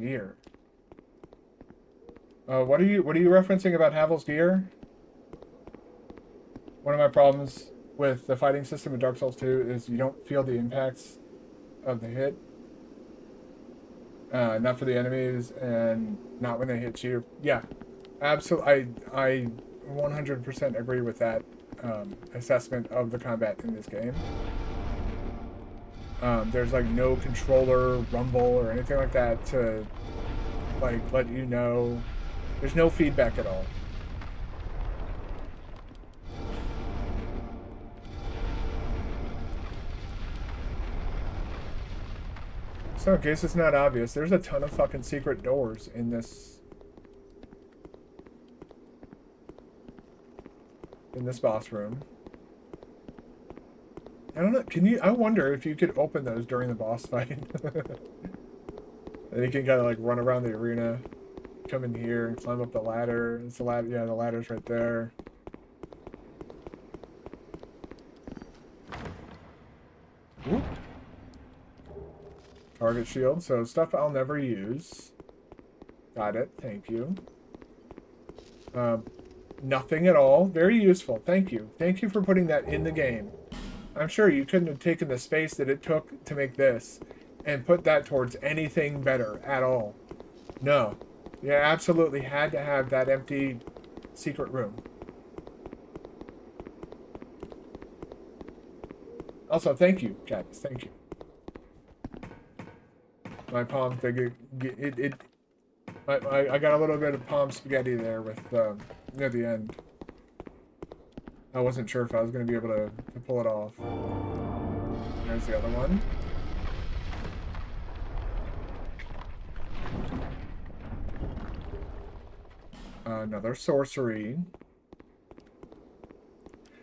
gear. What are you referencing about Havel's gear? One of my problems with the fighting system in Dark Souls 2 is you don't feel the impacts of the hit. Not for the enemies and not when they hit you. Yeah, absolutely. I 100% agree with that assessment of the combat in this game. There's like no controller rumble or anything like that to like let you know. There's no feedback at all. So in case it's not obvious, there's a ton of fucking secret doors in this boss room. I don't know. I wonder if you could open those during the boss fight. And you can kind of like run around the arena, come in here and climb up the ladder. It's the ladder. Yeah, the ladder's right there. Whoop. Target shield. So stuff I'll never use. Got it. Thank you. Nothing at all. Very useful. Thank you. Thank you for putting that in the game. I'm sure you couldn't have taken the space that it took to make this and put that towards anything better at all. No. You absolutely had to have that empty secret room. Also, thank you, Cadmus. Thank you. My palms, I got a little bit of palm spaghetti there with near the end. I wasn't sure if I was going to be able to pull it off. There's the other one. Another sorcery.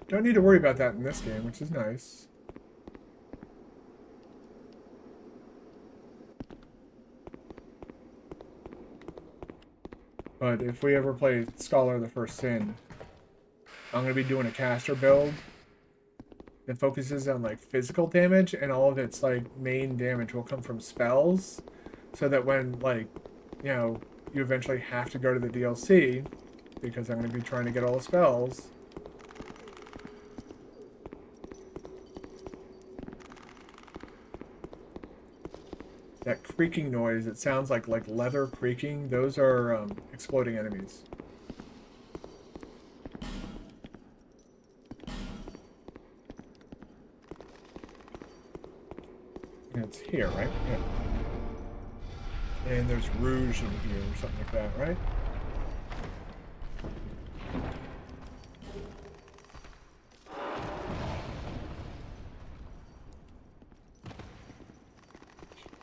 Don't need to worry about that in this game, which is nice. But if we ever play Scholar of the First Sin, I'm going to be doing a caster build that focuses on like physical damage, and all of its like main damage will come from spells, so that when like, you know, you eventually have to go to the DLC, because I'm going to be trying to get all the spells. That creaking noise, it sounds like leather creaking. Those are exploding enemies. And it's here, right? Yeah. And there's rouge in here or something like that, right?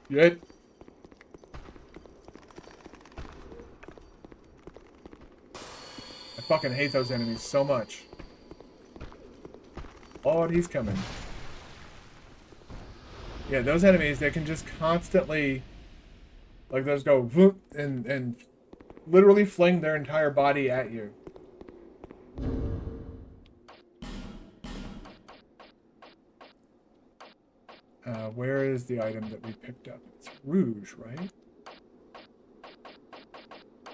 Good. I fucking hate those enemies so much. Oh, he's coming. Yeah, those enemies, they can just constantly, like those go whoop and literally fling their entire body at you. Where is the item that we picked up? It's rouge, right?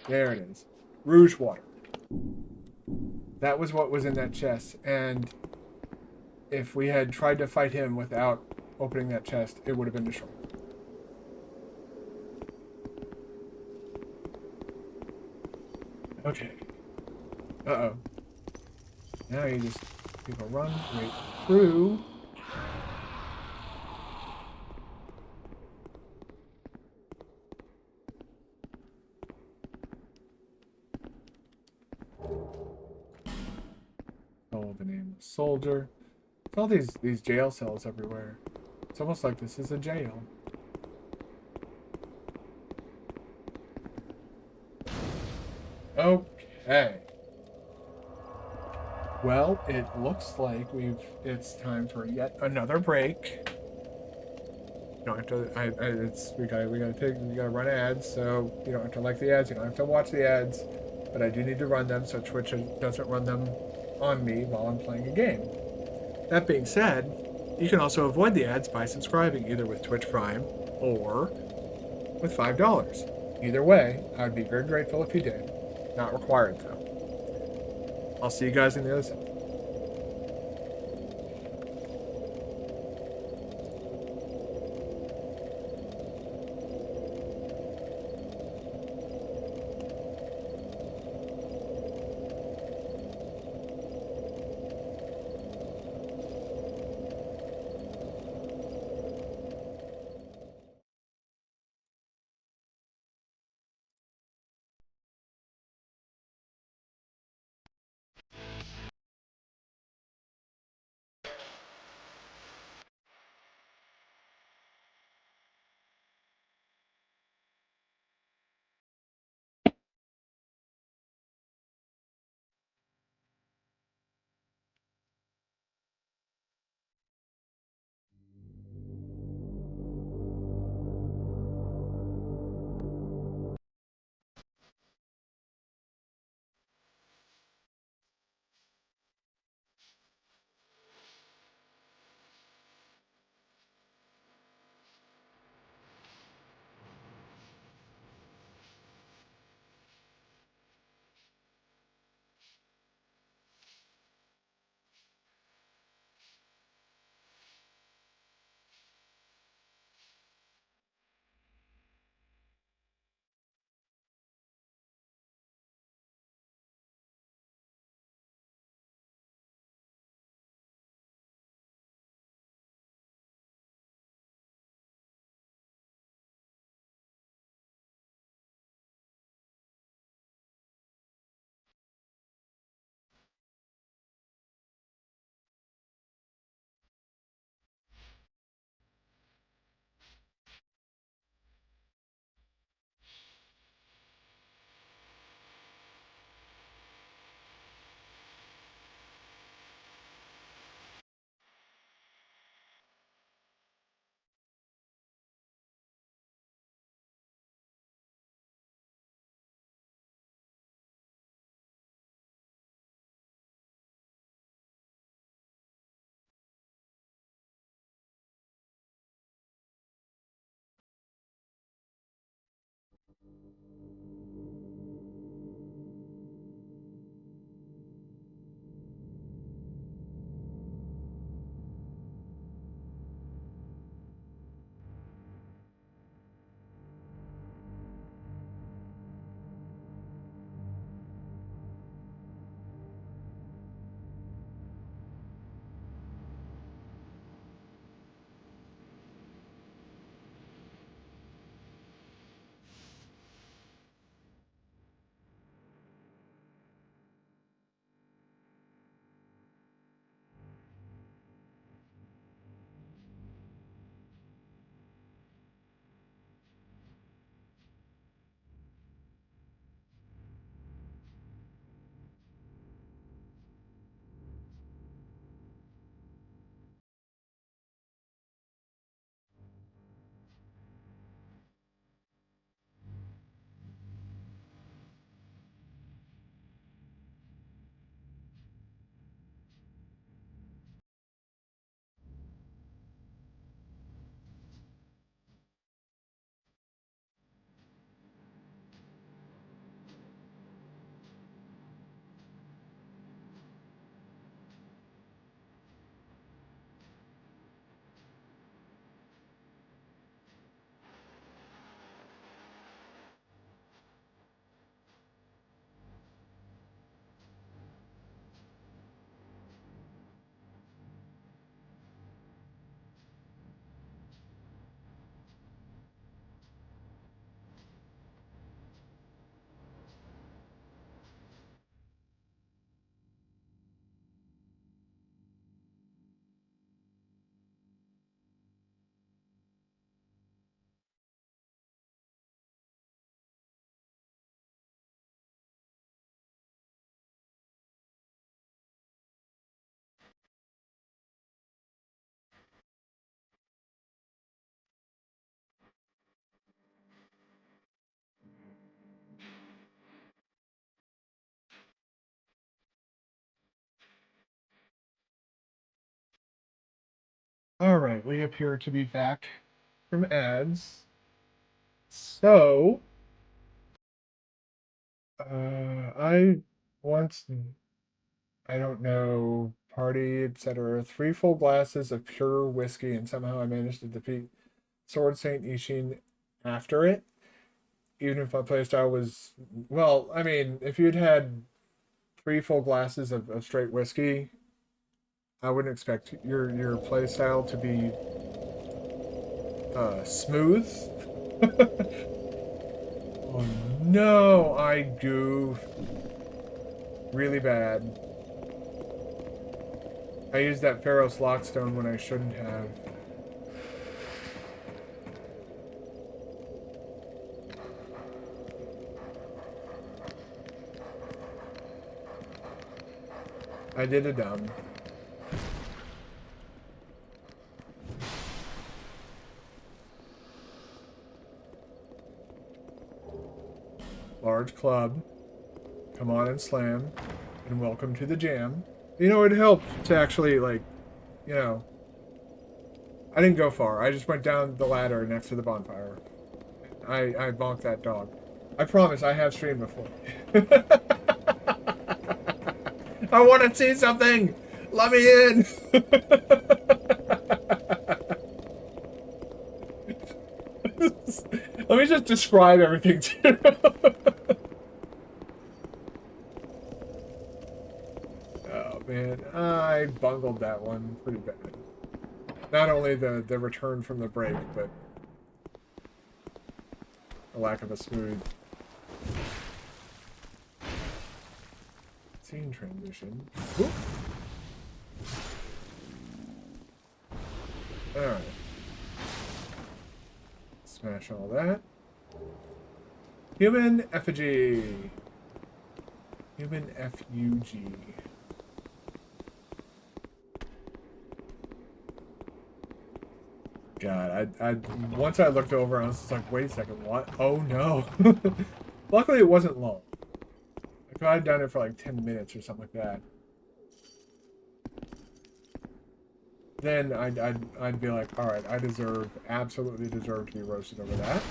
There it is. Rouge water. That was what was in that chest, and if we had tried to fight him without opening that chest, it would have been destroyed. Okay. Uh-oh. Now you just people run right through. Oh, the nameless soldier. It's all these jail cells everywhere. It's almost like this is a jail. Okay. Well, it looks like it's time for yet another break. You don't have to. We gotta run ads, so you don't have to like the ads. You don't have to watch the ads, but I do need to run them so Twitch doesn't run them on me while I'm playing a game. That being said, you can also avoid the ads by subscribing either with Twitch Prime or with $5. Either way, I would be very grateful if you did. Not required though. I'll see you guys in the other side. All right, we appear to be back from ads. So I once, I don't know, party, etc. 3 full glasses of pure whiskey, and somehow I managed to defeat Sword Saint Ishin after it. Even if my playstyle was, well, I mean, if you'd had 3 full glasses of straight whiskey, I wouldn't expect your playstyle to be smooth. Oh no, I goofed really bad. I used that Pharaoh's Lockstone when I shouldn't have. I did a dumb. Large club. Come on and slam. And welcome to the jam. You know, it helped to actually, like, you know, I didn't go far. I just went down the ladder next to the bonfire. I bonked that dog. I promise I have streamed before. I want to see something! Let me in! Let me just describe everything to you. Oh man, I bungled that one pretty bad. Not only the return from the break, but the lack of a smooth scene transition. Alright. Smash all that. Human effigy. Human F-U-G. God, I once I looked over, I was just like, wait a second, what? Oh no. Luckily, it wasn't long. If I had done it for like 10 minutes or something like that, then I'd be like, all right, I absolutely deserve to be roasted over that.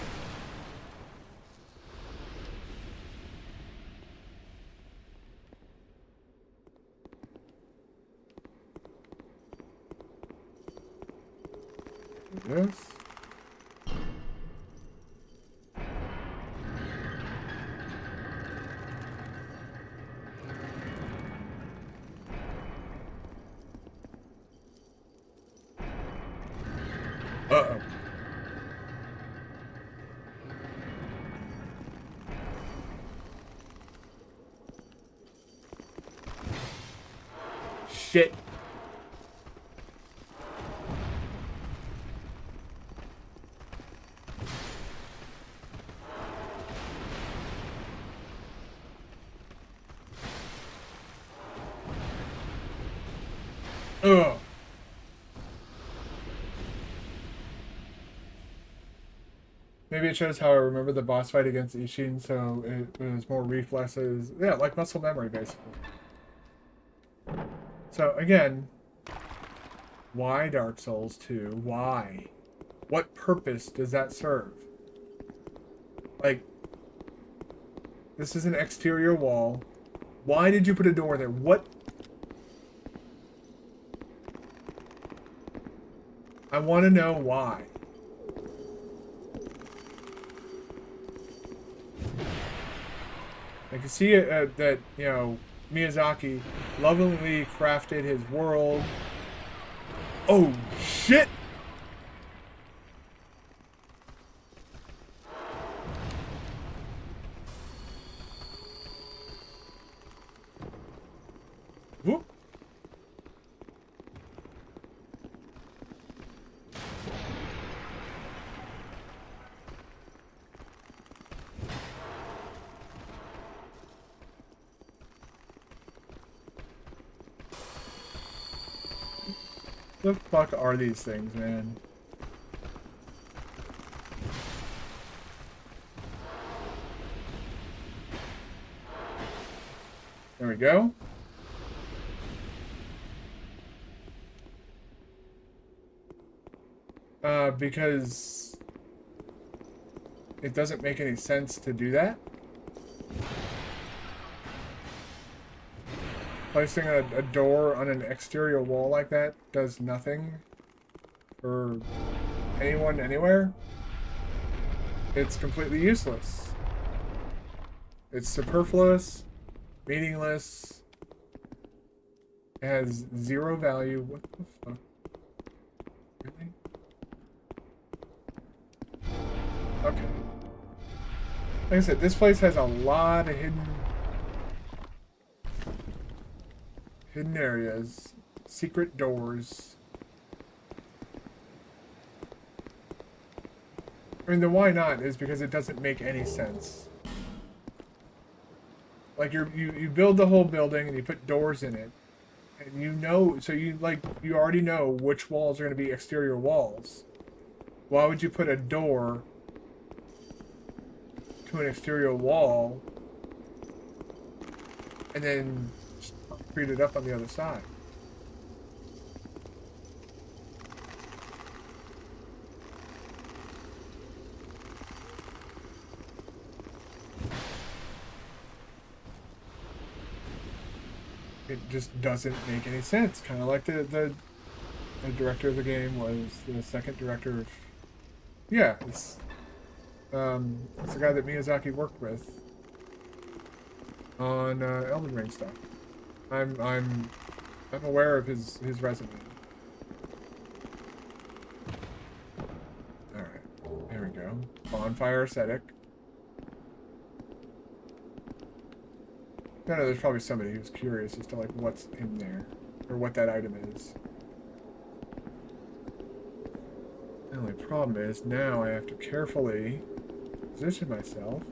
This. Uh-oh. Shit. Ugh. Maybe it shows how I remember the boss fight against Ishin, so it was more reflexes. Yeah, like muscle memory, basically. So, again, why Dark Souls 2? Why? What purpose does that serve? Like, this is an exterior wall. Why did you put a door there? What? I want to know why. I can see that, you know, Miyazaki lovingly crafted his world. Oh, shit! Whoop. The fuck are these things, man? There we go. Because it doesn't make any sense to do that. Placing a door on an exterior wall like that does nothing for anyone anywhere. It's completely useless. It's superfluous, meaningless. It has zero value. What the fuck? Really? Okay. Like I said, this place has a lot of hidden areas, secret doors. I mean, the why not is because it doesn't make any sense. Like you build the whole building and you put doors in it, and you know, so you already know which walls are going to be exterior walls. Why would you put a door to an exterior wall and then concrete it up on the other side? It just doesn't make any sense. Kind of like the director of the game was the second director of... Yeah, it's the guy that Miyazaki worked with on Elden Ring stuff. I'm aware of his resume. All right, there we go. Bonfire aesthetic. I know there's probably somebody who's curious as to like what's in there or what that item is. The only problem is now I have to carefully position myself.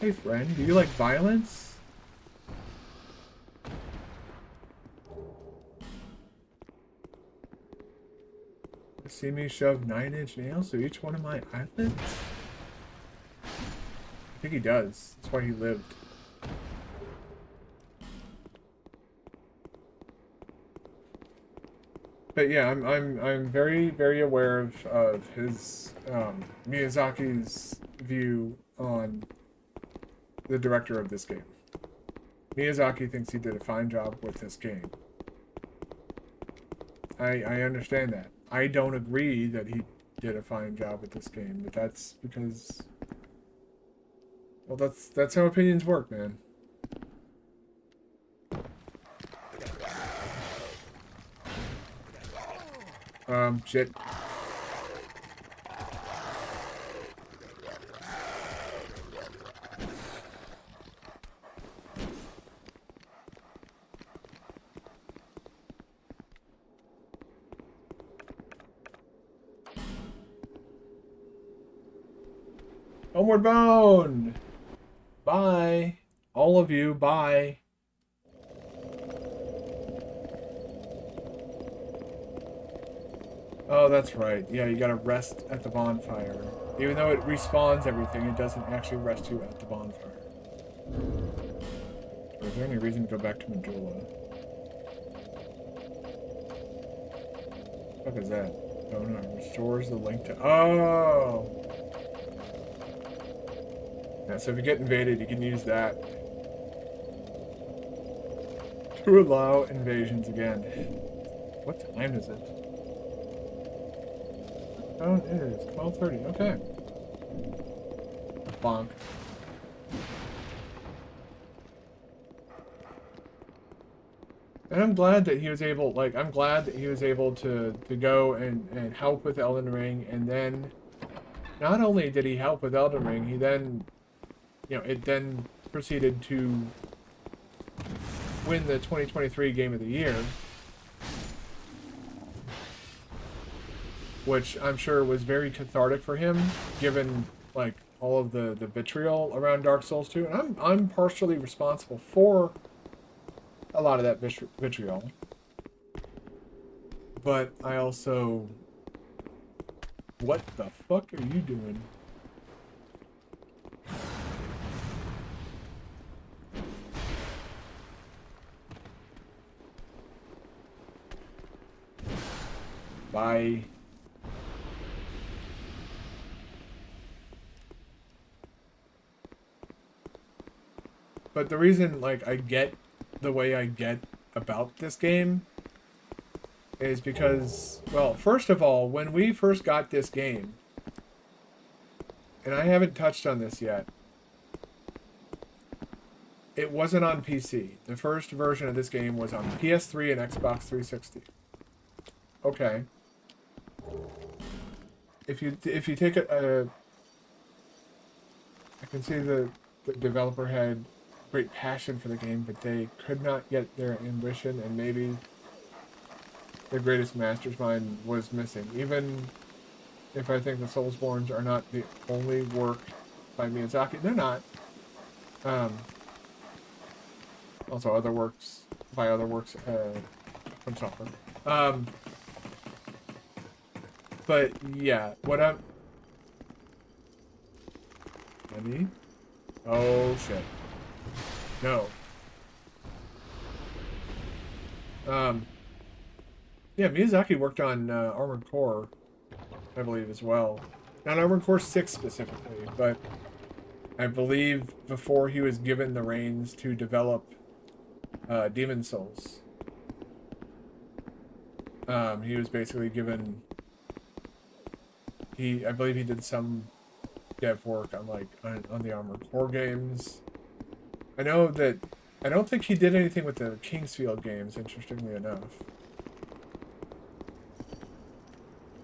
Hey friend, do you like violence? See me shove 9-inch nails through each one of my eyelids? I think he does. That's why he lived. But yeah, I'm very aware of his Miyazaki's view on the director of this game. Miyazaki thinks he did a fine job with this game. I understand that. I don't agree that he did a fine job with this game, but that's because, well, that's how opinions work, man. Shit. Homeward bound! Bye! All of you, bye! Oh, that's right. Yeah, you gotta rest at the bonfire. Even though it respawns everything, it doesn't actually rest you at the bonfire. Is there any reason to go back to Majula? What is that? Oh no, restores the link to... Oh! Yeah, so if you get invaded, you can use that to allow invasions again. What time is it? Oh, it is 12:30. Okay. Bonk. And I'm glad that he was able, like, I'm glad that he was able to go and help with Elden Ring, and then not only did he help with Elden Ring, he then, you know, it then proceeded to win the 2023 Game of the Year, which I'm sure was very cathartic for him, given like all of the vitriol around Dark Souls 2. And I'm partially responsible for a lot of that vitriol, but I also What the fuck are you doing? Bye. But the reason, like, I get the way I get about this game is because, well, first of all, when we first got this game, and I haven't touched on this yet, it wasn't on PC. The first version of this game was on PS3 and Xbox 360. Okay. If you take I can see the developer had great passion for the game, but they could not get their ambition, and maybe the greatest mastermind was missing. Even if I think the Soulsborns are not the only work by Miyazaki, they're not. Also, other works by other works from software. But yeah, what I'm. Any? Oh shit. No. Yeah, Miyazaki worked on Armored Core, I believe, as well. Not Armored Core 6 specifically, but I believe before he was given the reins to develop Demon Souls, he was basically given. I believe he did some dev work on on the Armored Core games. I know that I don't think he did anything with the Kingsfield games, interestingly enough.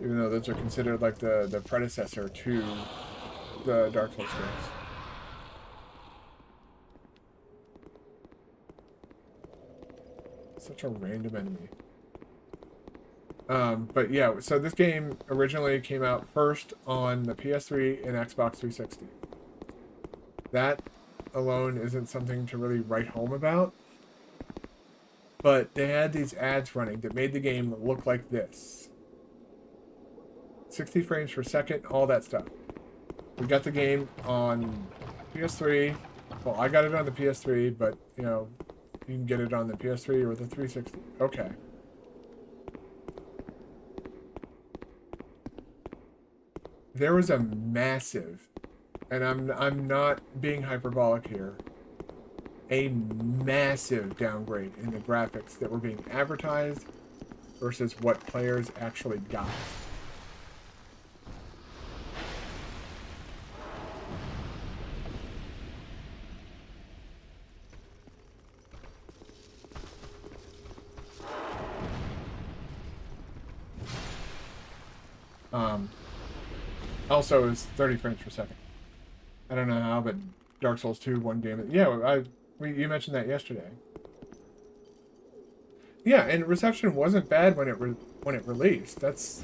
Even though those are considered like the predecessor to the Dark Souls games. Such a random enemy. But yeah, so this game originally came out first on the PS3 and Xbox 360. That alone isn't something to really write home about. But they had these ads running that made the game look like this. 60 frames per second, all that stuff. We got the game on PS3. Well, I got it on the PS3, but, you know, you can get it on the PS3 or the 360. Okay. There was a massive, and I'm not being hyperbolic here, a massive downgrade in the graphics that were being advertised versus what players actually got. Also, it's 30 frames per second. I don't know how, but Dark Souls 2, one game. Yeah, you mentioned that yesterday. Yeah, and reception wasn't bad when it released. That's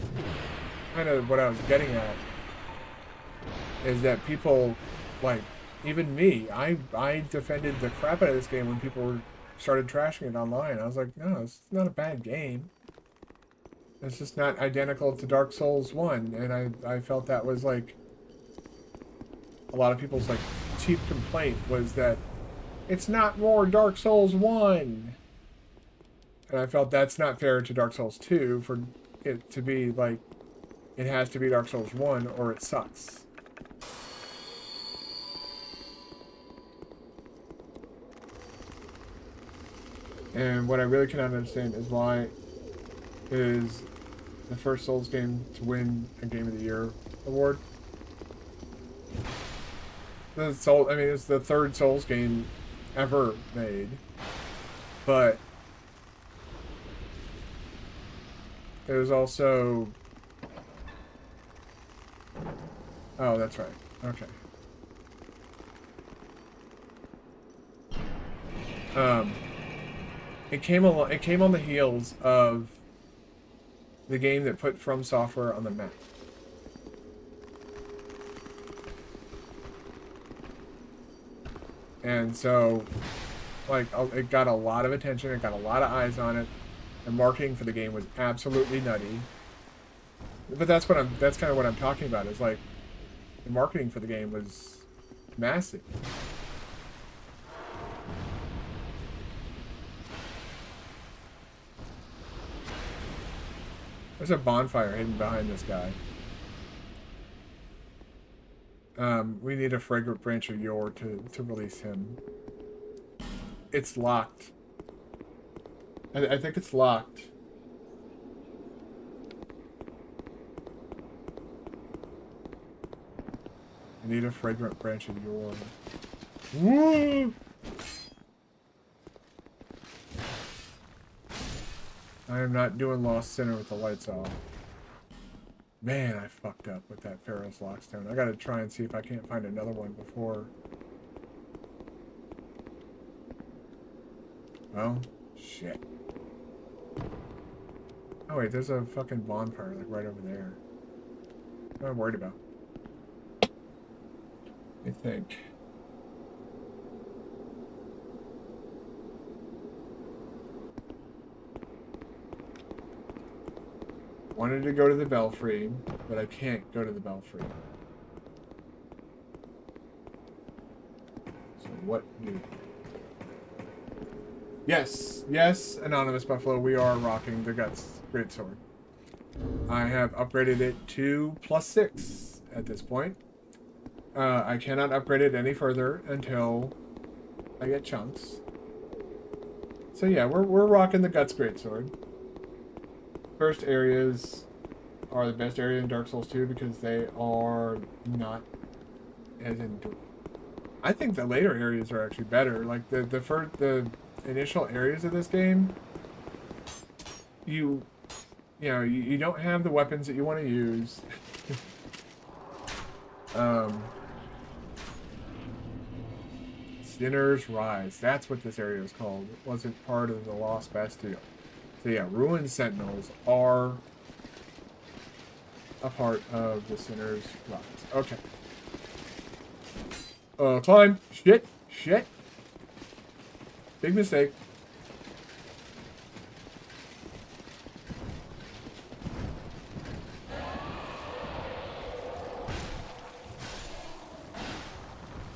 kind of what I was getting at. Is that people, like, even me, I defended the crap out of this game when people started trashing it online. I was like, no, it's not a bad game. It's just not identical to Dark Souls 1, and I felt that was, like, a lot of people's, like, chief complaint was that it's not more Dark Souls 1. And I felt that's not fair to Dark Souls 2 for it to be, like, it has to be Dark Souls 1 or it sucks. And what I really cannot understand is why is the first Souls game to win a Game of the Year award. It's the third Souls game ever made, but it was also. Oh, that's right. Okay. It came on the heels of the game that put From Software on the map. And so, like, it got a lot of attention, it got a lot of eyes on it. The marketing for the game was absolutely nutty. But that's kind of what I'm talking about. Is like the marketing for the game was massive. There's a bonfire hidden behind this guy. We need a fragrant branch of yore to release him. It's locked. I think it's locked. I need a fragrant branch of yore. Woo! I am not doing Lost Sinner with the lights off. Man, I fucked up with that Pharaoh's Lockstone. I gotta try and see if I can't find another one before. Oh, shit. Oh wait, there's a fucking bonfire like right over there. What am I worried about? I think. Wanted to go to the Belfry, but I can't go to the Belfry. So what do? Yes, yes, Anonymous Buffalo, we are rocking the Guts Greatsword. I have upgraded it to +6 at this point. I cannot upgrade it any further until I get chunks. So yeah, we're rocking the Guts Greatsword. First areas are the best area in Dark Souls 2 because they are not as enduring. I think the later areas are actually better. Like the initial areas of this game, you don't have the weapons that you want to use. Sinner's Rise. That's what this area is called. It wasn't part of the Lost Bastille. So yeah, Ruined Sentinels are a part of the Sinner's Rise. Okay. Climb. Shit. Shit. Big mistake.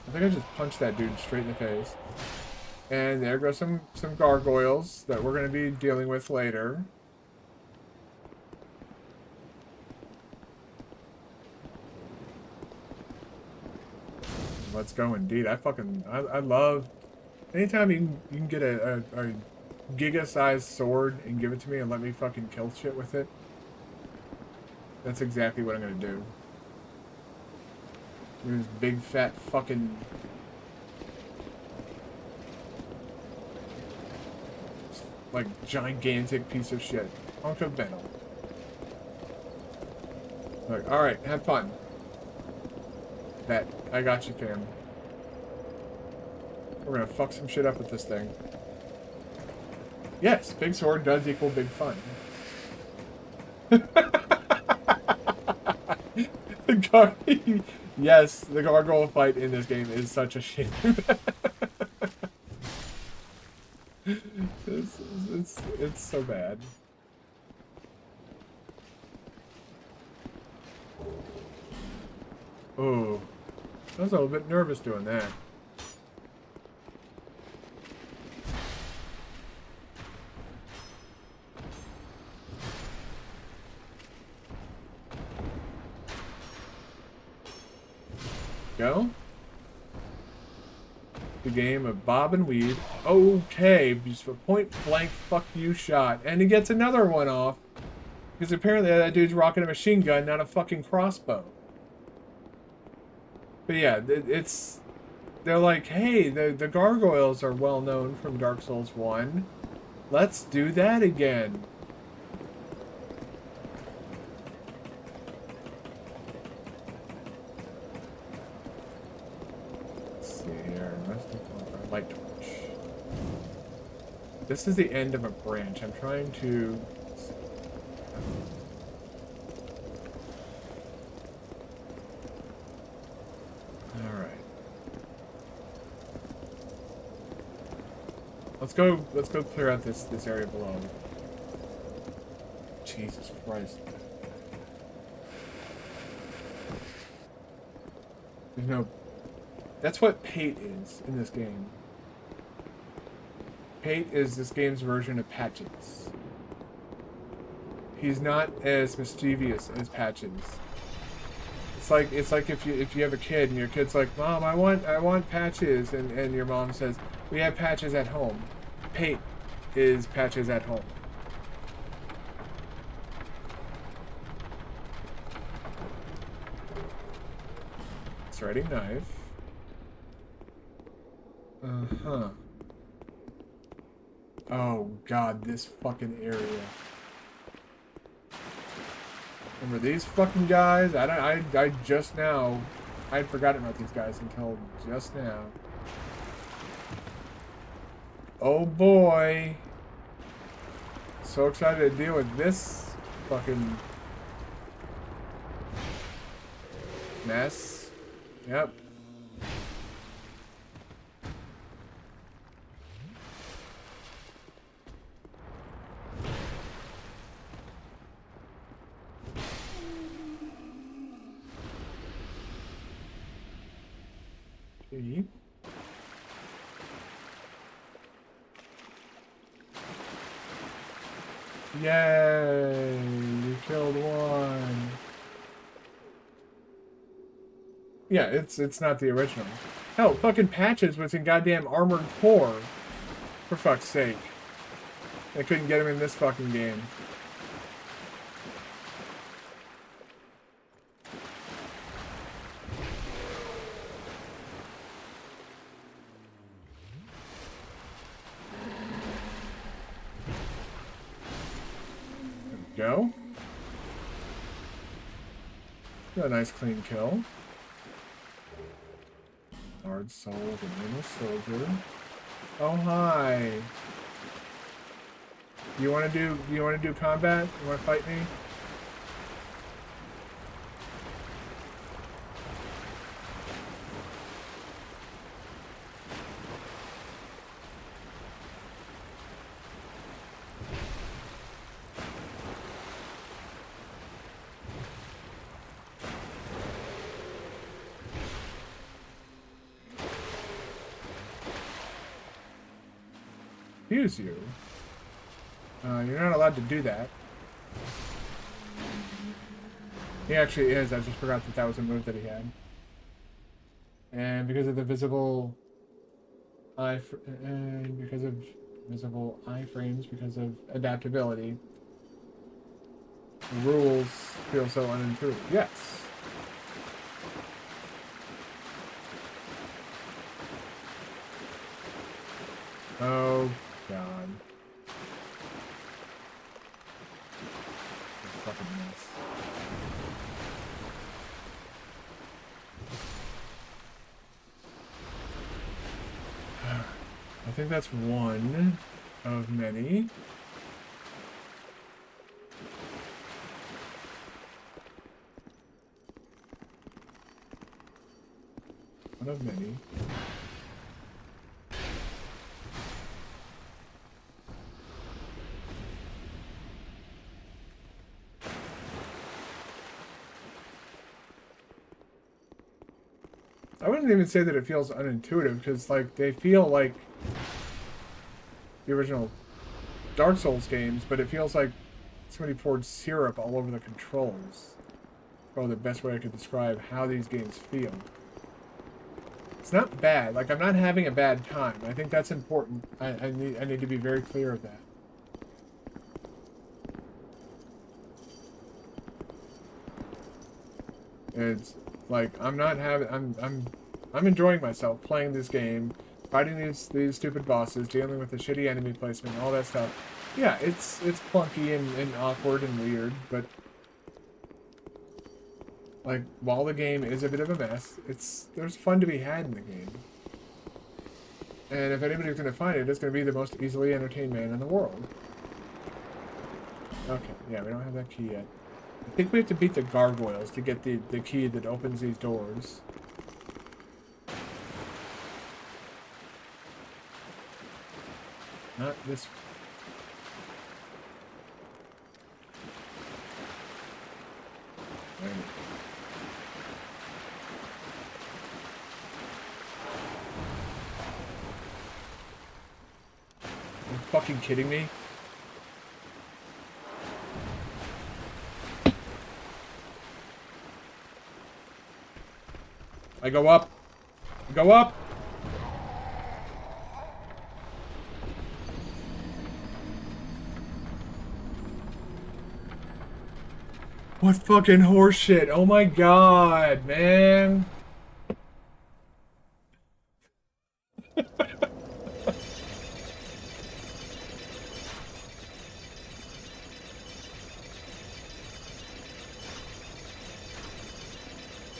I think I just punched that dude straight in the face. And there goes some gargoyles that we're going to be dealing with later. Let's go indeed. I love anytime you can get a giga-sized sword and give it to me and let me fucking kill shit with it. That's exactly what I'm going to do. This big fat fucking like gigantic piece of shit. Hunk of metal. Like, alright, have fun. I got you, fam. We're gonna fuck some shit up with this thing. Yes, big sword does equal big fun. Yes, the gargoyle fight in this game is such a shame. It's so bad. Oh, I was a little bit nervous doing that. Go. The game of Bob and Weed. Okay, just a point blank fuck you shot. And he gets another one off. Because apparently that dude's rocking a machine gun, not a fucking crossbow. But yeah, they're like, hey, the gargoyles are well known from Dark Souls 1. Let's do that again. Let's see here. Light torch. This is the end of a branch. I'm trying to... Let's go clear out this area below. Jesus Christ. There's no... That's what Pate is in this game. Pate is this game's version of Patches. He's not as mischievous as Patches. It's like if you have a kid and your kid's like, Mom, I want Patches, and your mom says, we have Patches at home. Pate is Patches at home. Threading knife. Uh-huh. Oh god, this fucking area. Remember these fucking guys? I just now... I'd forgotten about these guys until just now. Oh boy. So excited to deal with this fucking... mess. Yep. Okay. Yay! You killed one. Yeah, it's not the original. Hell, fucking Patches was in goddamn Armored Core. For fuck's sake. They couldn't get him in this fucking game. There we go. Got a nice clean kill. Hard soul, the nameless soldier. Oh hi. You wanna do combat? You wanna fight me? Use you. You're not allowed to do that. He actually is. I just forgot that that was a move that he had. And because of the visible and because of visible iframes, because of adaptability, the rules feel so unintuitive. Yes. Oh god. Fucking mess. I think that's one of many. One of many. I wouldn't even say that it feels unintuitive, because, like, they feel like the original Dark Souls games, but it feels like somebody poured syrup all over the controls. Probably the best way I could describe how these games feel. It's not bad. Like, I'm not having a bad time. I think that's important. I need to be very clear of that. It's like I'm not having. I'm enjoying myself playing this game, fighting these stupid bosses, dealing with the shitty enemy placement, all that stuff. Yeah, it's clunky and awkward and weird, but like while the game is a bit of a mess, there's fun to be had in the game. And if anybody's gonna find it, it's gonna be the most easily entertained man in the world. Okay, yeah, we don't have that key yet. I think we have to beat the gargoyles to get the key that opens these doors. Not this. fucking kidding me? I go up. I go up. What fucking horseshit? Oh my god, man.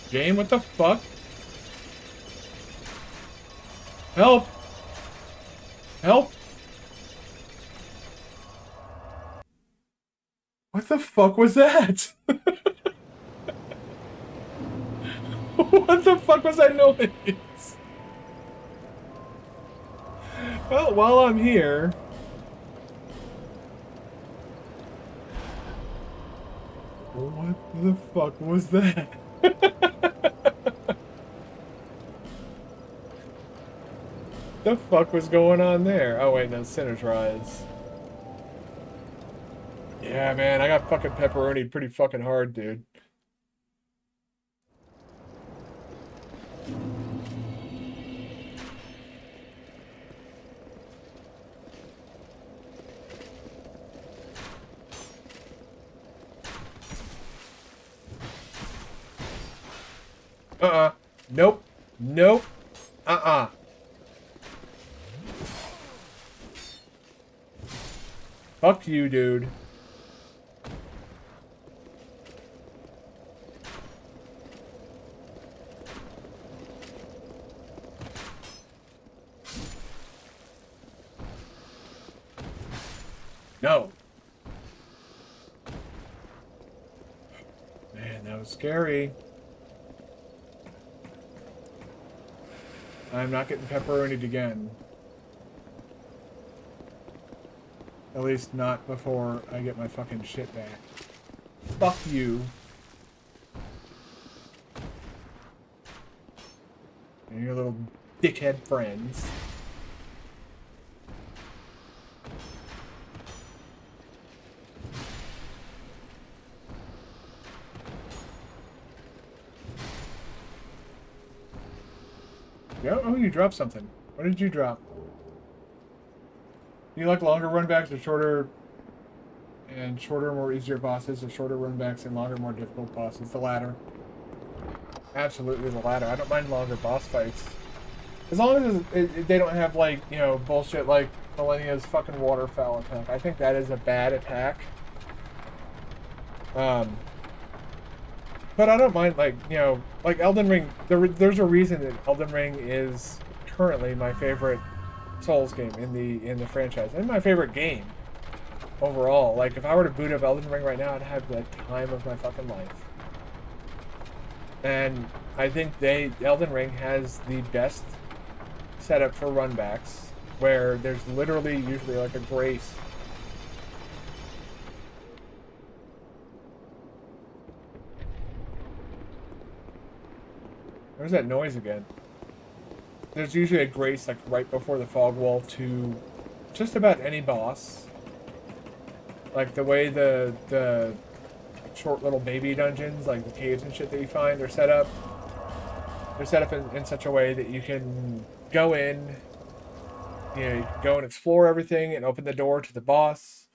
Game, what the fuck? Help! Help! What the fuck was that? What the fuck was that noise? Well, while I'm here... What the fuck was that? The fuck was going on there? Oh wait, no, Sinner's Rise. Yeah, man, I got fucking pepperoni pretty fucking hard, dude. Nope. Nope. Fuck you, dude. No. Man, that was scary. I'm not getting pepperonied again. At least not before I get my fucking shit back. Fuck you. And your little dickhead friends. Oh, you dropped something. What did you drop? Do you like longer runbacks or shorter more easier bosses, or shorter runbacks and longer more difficult bosses? The latter. Absolutely the latter. I don't mind longer boss fights. As long as they don't have, like, you know, bullshit like Millennia's fucking waterfowl attack. I think that is a bad attack. But I don't mind, like, you know, like Elden Ring, there's a reason that Elden Ring is currently my favorite Souls game in the franchise, and my favorite game overall. Like, if I were to boot up Elden Ring right now, I'd have the time of my fucking life. And I think Elden Ring has the best setup for runbacks, where there's literally usually like a grace. Where's that noise again? There's usually a grace like right before the fog wall to just about any boss. Like the way the short little baby dungeons, like the caves and shit that you find, are set up. They're set up in such a way that you can go in, you know, you can go and explore everything and open the door to the boss.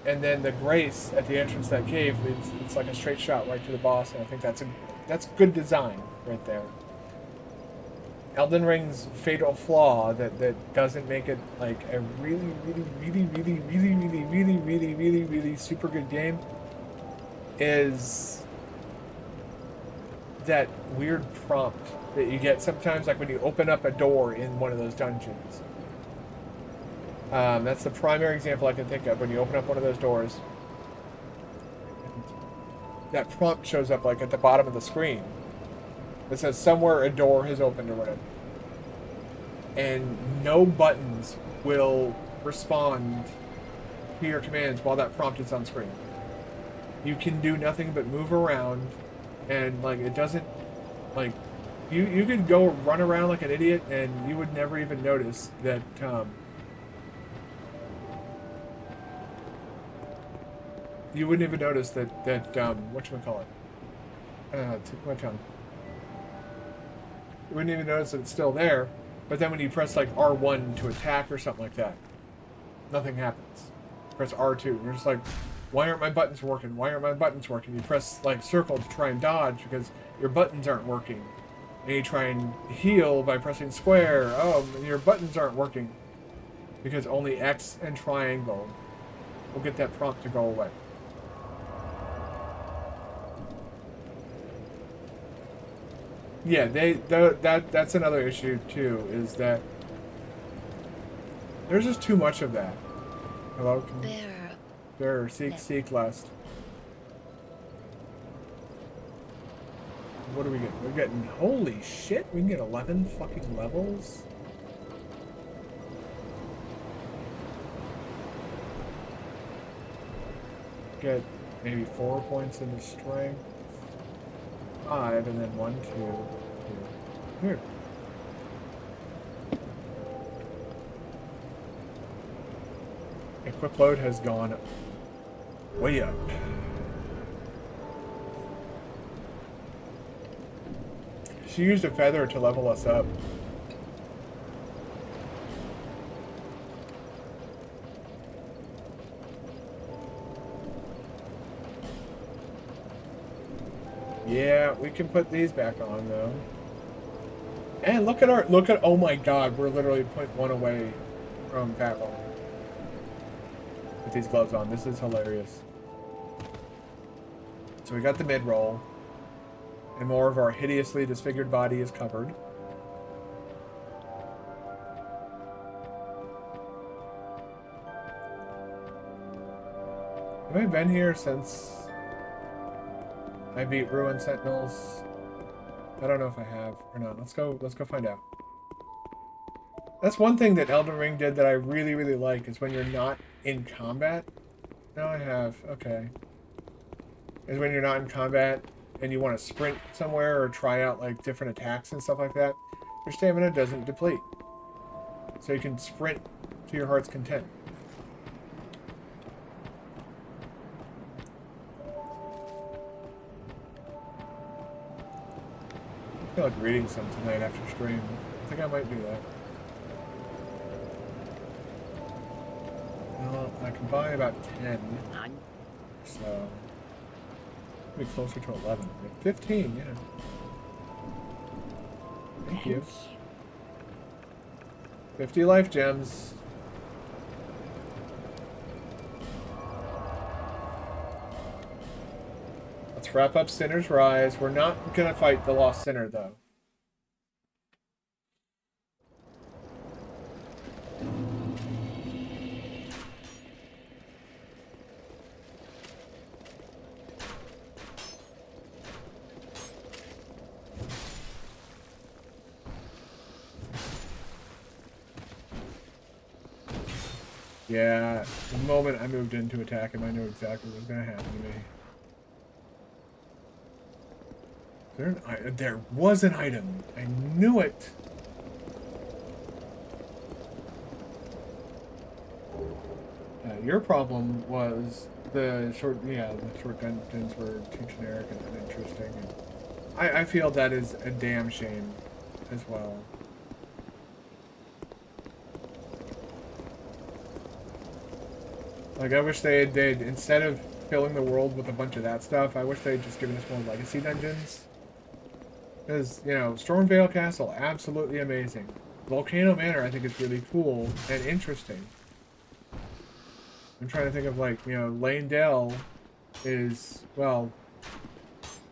And then the grace at the entrance to that cave leads, it's like a straight shot right to the boss, and I think that's good design right there. Elden Ring's fatal flaw that doesn't make it like a really super good game is that weird prompt that you get sometimes, like when you open up a door in one of those dungeons. That's the primary example I can think of. When you open up one of those doors, that prompt shows up like at the bottom of the screen. It says somewhere a door has opened or whatever. And no buttons will respond to your commands while that prompt is on screen. You can do nothing but move around, and like it doesn't, like, you could go run around like an idiot and you would never even notice that you wouldn't even notice that whatchamacallit? Took my tongue. You wouldn't even notice that it's still there, but then when you press like R1 to attack or something like that, nothing happens. Press R2, you're just like, why aren't my buttons working? Why aren't my buttons working? You press like circle to try and dodge because your buttons aren't working. And you try and heal by pressing square. Oh, your buttons aren't working because only X and triangle will get that prompt to go away. Yeah, that's another issue too, is that there's just too much of that. Hello? There, seek lust. What do we get? We're getting, holy shit, we can get 11 fucking levels? Get maybe 4 points into strength. 5, and then 1, 2, 3. Here. Equip load has gone way up. She used a feather to level us up. Yeah, we can put these back on though. And look at oh my god, we're literally 0.1 away from Fat Roll. With these gloves on. This is hilarious. So we got the mid roll. And more of our hideously disfigured body is covered. Have I been here since I beat Ruined Sentinels? I don't know if I have or not. Let's go find out. That's one thing that Elden Ring did that I really, really like, is when you're not in combat. No, I have. Okay. Is when you're not in combat and you want to sprint somewhere or try out like different attacks and stuff like that, your stamina doesn't deplete. So you can sprint to your heart's content. I feel like reading some tonight after stream. I think I might do that. Well, I can buy about 10. So be closer to 11. Like 15, yeah. Thank you. 50 life gems. Let's wrap up Sinner's Rise. We're not gonna fight the Lost Sinner though. Yeah, the moment I moved in to attack him, I knew exactly what was going to happen to me. There was an item. I knew it. Your problem was the short dungeons were too generic and uninteresting. And I feel that is a damn shame as well. Like, I wish they'd instead of filling the world with a bunch of that stuff, I wish they'd just given us more legacy dungeons. Because, you know, Stormvale Castle, absolutely amazing. Volcano Manor, I think, is really cool and interesting. I'm trying to think of, like, you know, Lanedale is, well,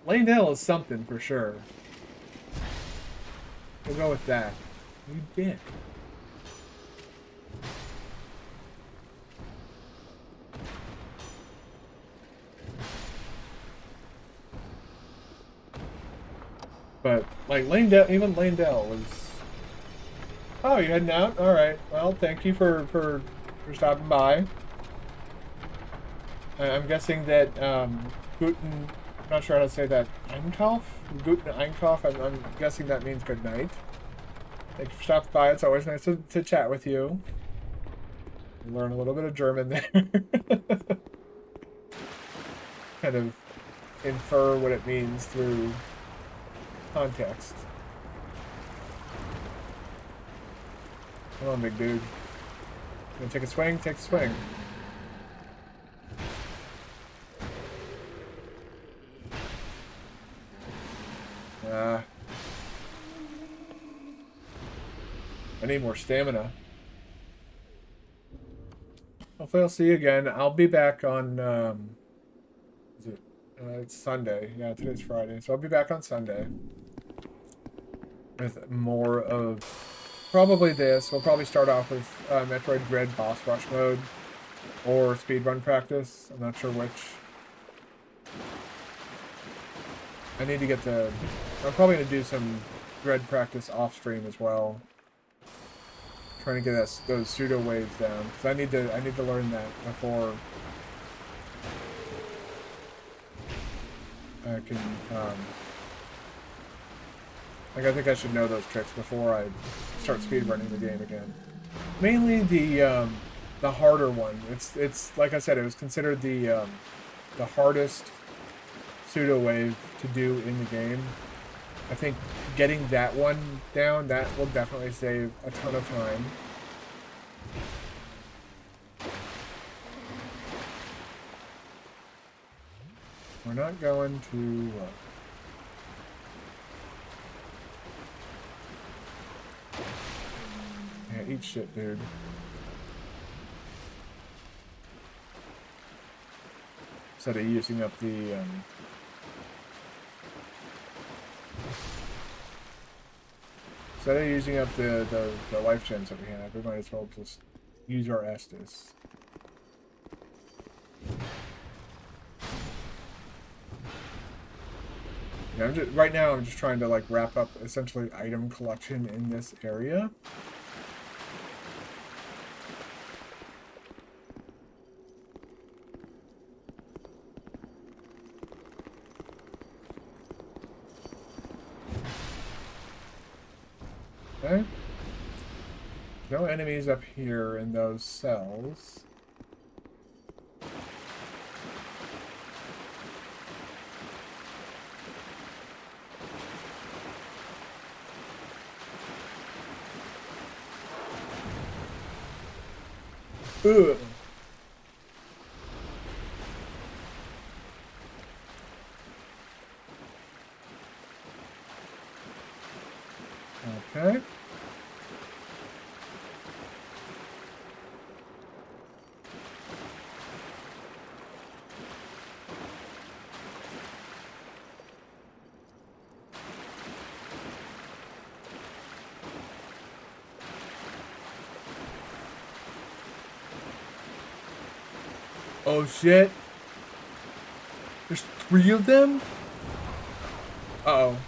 Lanedale is something for sure. We'll go with that. You dick. But, like, Lanedale, even Lanedale was... Oh, you heading out? Alright. Well, thank you for stopping by. I'm guessing that, Guten... I'm not sure how to say that. Einkauf? Guten Einkauf? I'm guessing that means good night. Thank you for stopping by. It's always nice to chat with you. Learn a little bit of German there. kind of infer what it means through context. Come on, big dude. You wanna take a swing? Take a swing. I need more stamina. Hopefully I'll see you again. I'll be back on, is it, it's Sunday. Yeah, today's Friday. So I'll be back on Sunday with more of probably this. We'll probably start off with Metroid Dread boss rush mode or speedrun practice. I'm not sure which. I need to get the... I'm probably going to do some Dread practice off stream as well. Trying to get those pseudo waves down, because I need to learn that before I can like I think I should know those tricks before I start speedrunning the game again. Mainly the harder one. It's like I said, it was considered the hardest pseudo wave to do in the game. I think getting that one down, that will definitely save a ton of time. We're not going to... yeah, eat shit, dude. Instead of using up the... Instead of using up the life gems that we have, we might as well just use our Estus. Yeah, right now I'm just trying to like wrap up essentially item collection in this area. Okay. No enemies up here in those cells. Ugh. Okay. Oh shit. There's 3 of them? Uh-oh.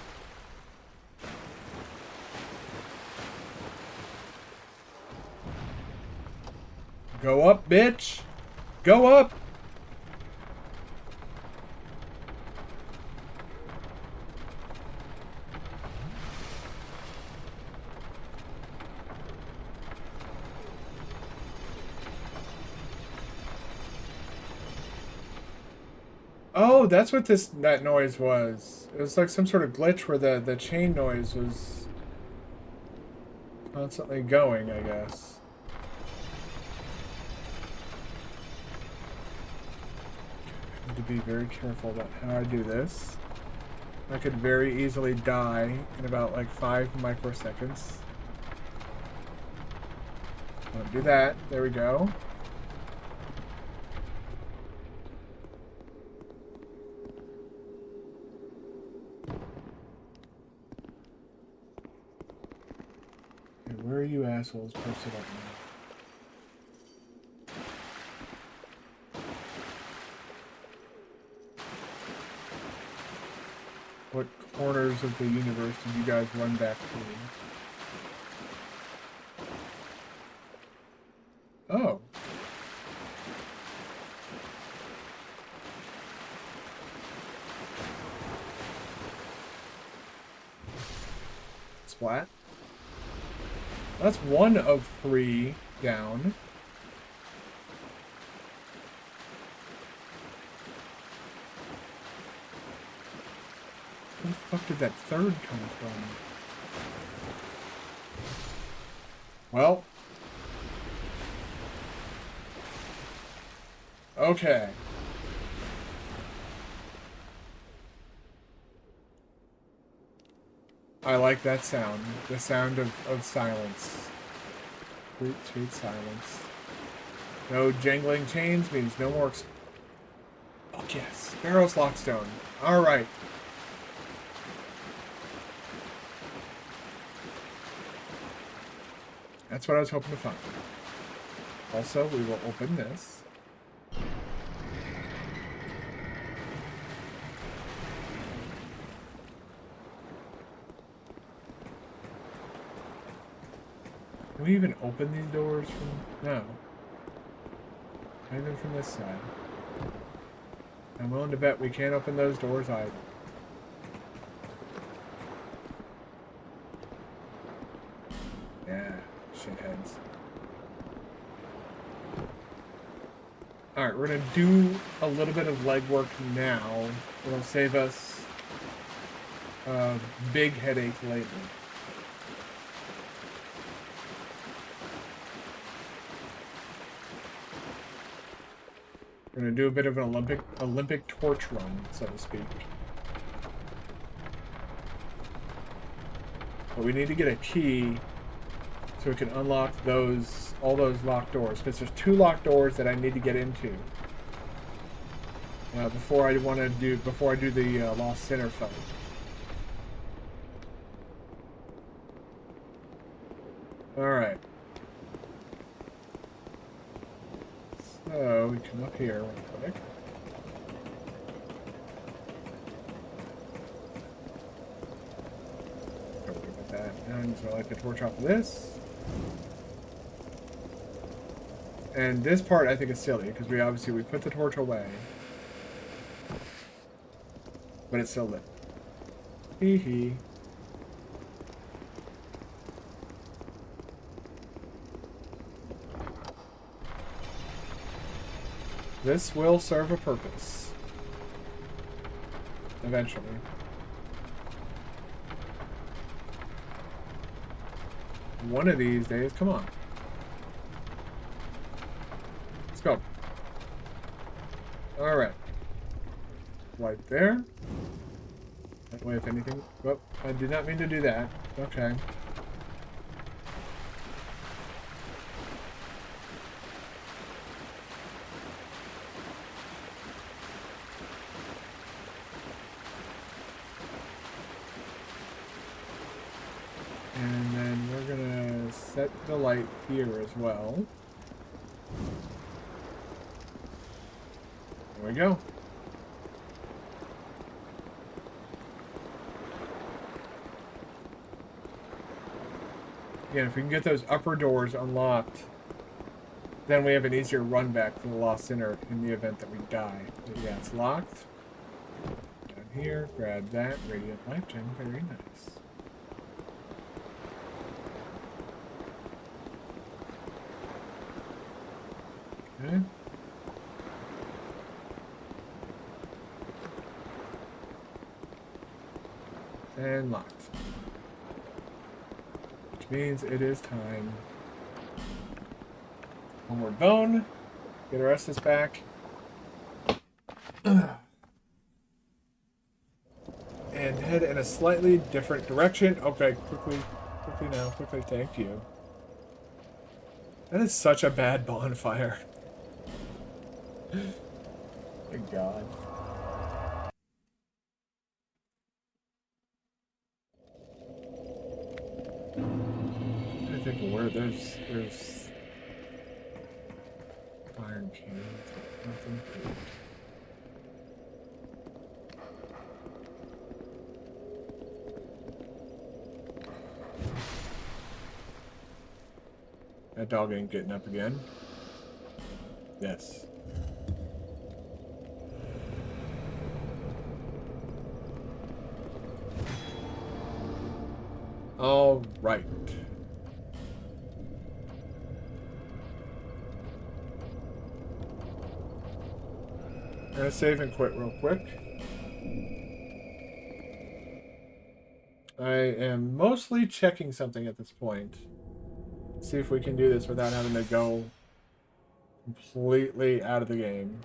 Go up, bitch! Go up! Oh, that's what that noise was. It was like some sort of glitch where the chain noise was constantly going, I guess. I need to be very careful about how I do this. I could very easily die in about like 5 microseconds. Don't do that. There we go. Where are you assholes posted up now? What corners of the universe did you guys run back to? Oh. Splat. That's 1 of 3 down. Where the fuck did that third come from? Well. Okay. I like that sound. The sound of silence. Sweet, sweet silence. No jangling chains means no more... Oh, yes. Barrows Lockstone. Alright. That's what I was hoping to find. Also, we will open this. Can we even open these doors from... No. Not even from this side. I'm willing to bet we can't open those doors either. Yeah, shitheads. Alright, we're gonna do a little bit of legwork now. It'll save us a big headache later. We're gonna do a bit of an Olympic torch run, so to speak. But we need to get a key so we can unlock all those locked doors. Because there's 2 locked doors that I need to get into before I do the Lost Sinner fight. All right. So we come up here real quick. Don't worry about that. And so I like the torch off of this. And this part I think is silly because we put the torch away, but it's still lit. Hee hee. This will serve a purpose. Eventually. One of these days, come on. Let's go. Alright. Right there. That way, if anything... Oh, I did not mean to do that. Okay. And then we're gonna set the light here as well. There we go. Again, if we can get those upper doors unlocked, then we have an easier run back to the Lost Sinner in the event that we die. But yeah, it's locked. Down here, grab that. Radiant Life Gem, very nice. Okay. And locked. Which means it is time. One more bone. Get our Estus back. And head in a slightly different direction. Okay, quickly now. Quickly, thank you. That is such a bad bonfire. Thank God. I think where there's iron cans, nothing good. That dog ain't getting up again. Yes. All right. I'm gonna save and quit real quick. I am mostly checking something at this point. See if we can do this without having to go completely out of the game.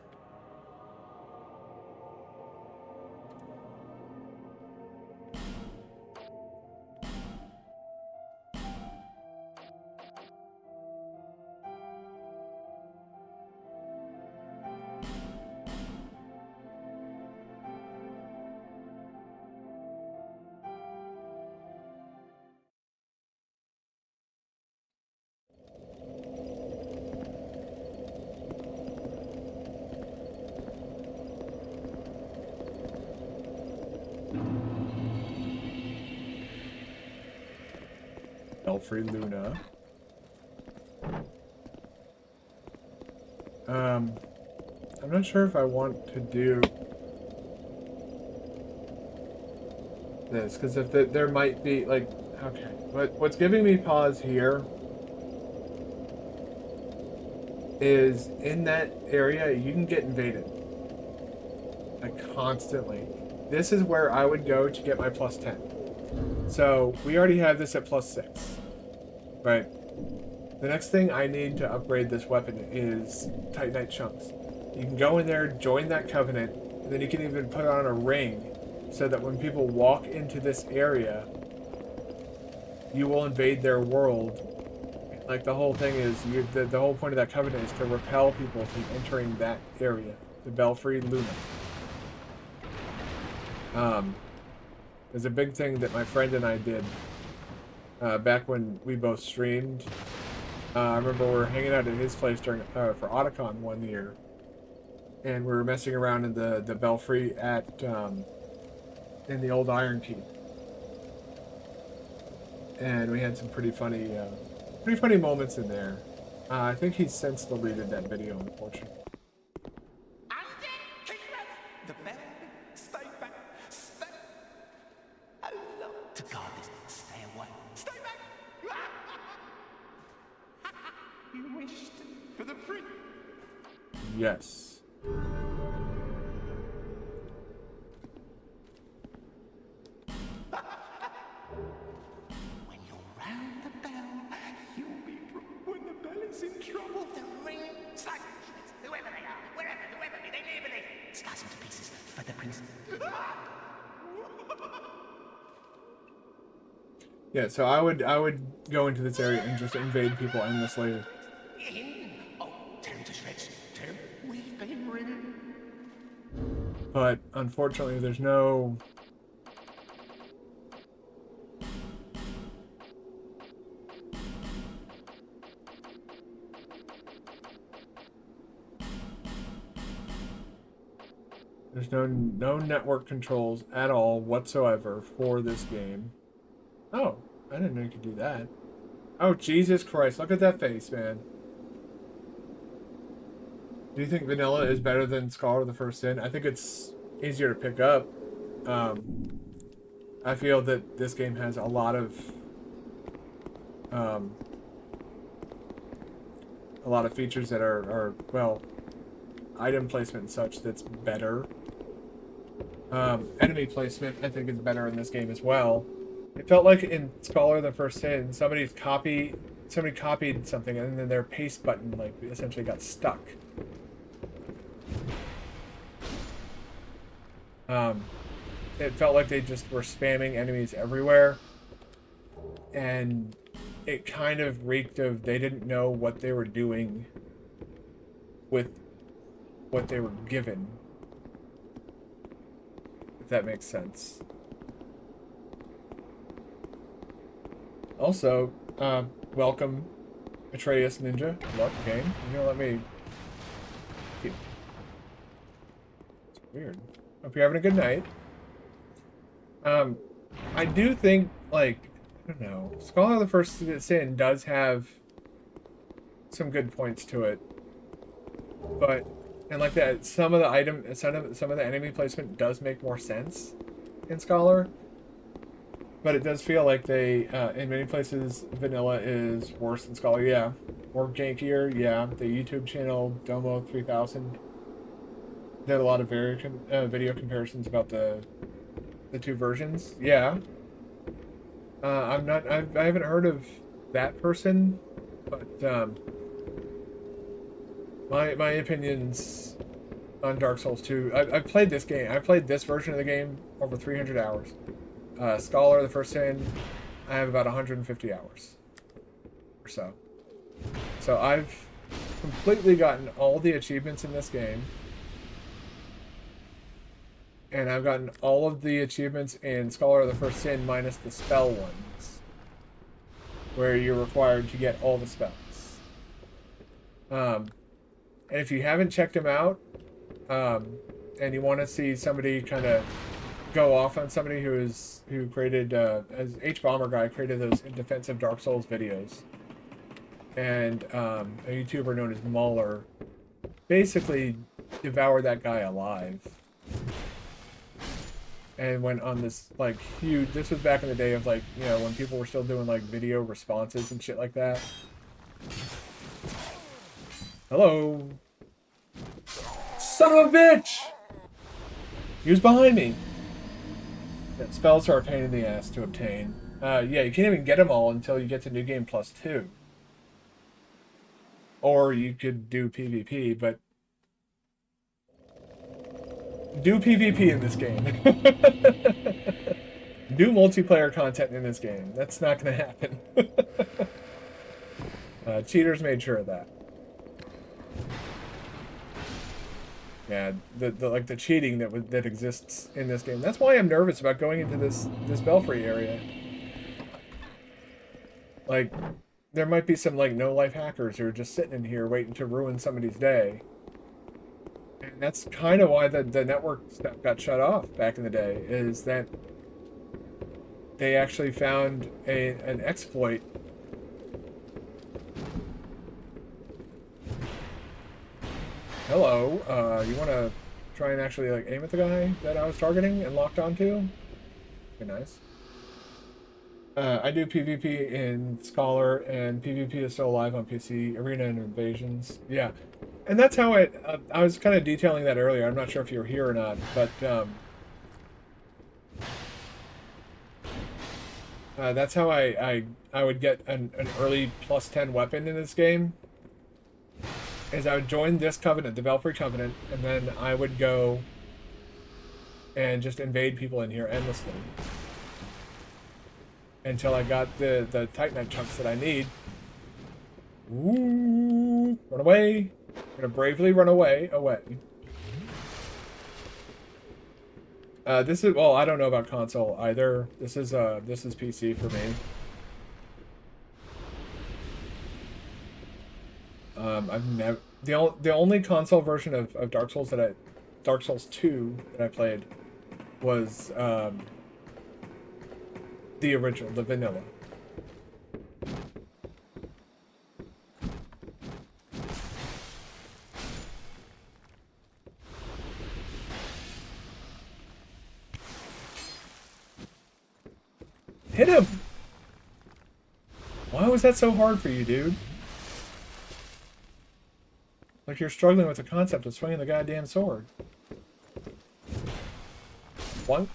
Belfry Luna. I'm not sure if I want to do this, because if there might be, like, okay, what's giving me pause here is in that area, you can get invaded. Like, constantly. This is where I would go to get my plus 10. So, we already have this at plus 6. Right? The next thing I need to upgrade this weapon is Titanite chunks. You can go in there, join that covenant, and then you can even put on a ring so that when people walk into this area, you will invade their world. Like, the whole thing is, the whole point of that covenant is to repel people from entering that area, the Belfry Luna. There's a big thing that my friend and I did back when we both streamed. I remember we were hanging out at his place during for Otacon one year, and we were messing around in the Belfry at in the old Iron Keep, and we had some pretty funny moments in there. I think he's since deleted that video, unfortunately. Yes. When you round the bell, you'll be when the bell is in trouble. The ring, slice whoever they are, whoever be, they live and they slice them to pieces for the prince. Yeah, so I would go into this area and just invade people endlessly. We've been ridden. But unfortunately, there's no no network controls at all whatsoever for this game. Oh, I didn't know you could do that. Oh, Jesus Christ, look at that face, man. Do you think vanilla is better than Scholar of the First Sin? I think it's easier to pick up. I feel that this game has a lot of features that are well, item placement and such that's better. Enemy placement, I think, is better in this game as well. It felt like in Scholar of the First Sin, somebody copied something and then their paste button like essentially got stuck. It felt like they just were spamming enemies everywhere, and it kind of reeked of they didn't know what they were doing with what they were given, if that makes sense. Also, welcome Atreus Ninja. Luck game. You're gonna let me keep... It's weird. Hope you're having a good night. I do think, like, I don't know, Scholar of the First Sin does have some good points to it, but and like that, some of the enemy placement does make more sense in Scholar, but it does feel like they in many places vanilla is worse than Scholar. Yeah, more jankier. Yeah, the YouTube channel Domo 3000 did a lot of video comparisons about the two versions. Yeah. I'm not. I haven't heard of that person, but my opinions on Dark Souls 2. I've played this game. I played this version of the game over 300 hours. Scholar, the first sin, I have about 150 hours or so. So I've completely gotten all the achievements in this game. And I've gotten all of the achievements in Scholar of the First Sin minus the spell ones, where you're required to get all the spells. And if you haven't checked them out, and you want to see somebody kind of go off on somebody who created, as H Bomber guy created those defensive Dark Souls videos, and a YouTuber known as Mauler basically devoured that guy alive. And went on this like huge. This was back in the day of like, you know, when people were still doing like video responses and shit like that. Hello, son of a bitch! He was behind me. Yeah, spells are a pain in the ass to obtain. Yeah, you can't even get them all until you get to New Game Plus 2. Or you could do PvP, but do PvP in this game. Do multiplayer content in this game. That's not going to happen. Cheaters made sure of that. Yeah, the cheating that exists in this game. That's why I'm nervous about going into this Belfry area. Like, there might be some like no-life hackers who are just sitting in here waiting to ruin somebody's day. And that's kind of why the network stuff got shut off back in the day, is that they actually found an exploit. Hello, you want to try and actually like aim at the guy that I was targeting and locked onto? Okay, nice. I do PvP in Scholar, and PvP is still alive on PC. Arena and Invasions. Yeah. And that's how I was kind of detailing that earlier. I'm not sure if you were here or not, but that's how I would get an early plus 10 weapon in this game. Is I would join this Covenant, the Belfry Covenant, and then I would go and just invade people in here endlessly until I got the Titanite chunks that I need. Ooh, run away. I'm gonna bravely run away. This is, well, I don't know about console either. This is PC for me. I've never the only console version of Dark Souls Dark Souls 2 that I played was the original, the vanilla. Hit him! Why was that so hard for you, dude? Like you're struggling with the concept of swinging the goddamn sword. One?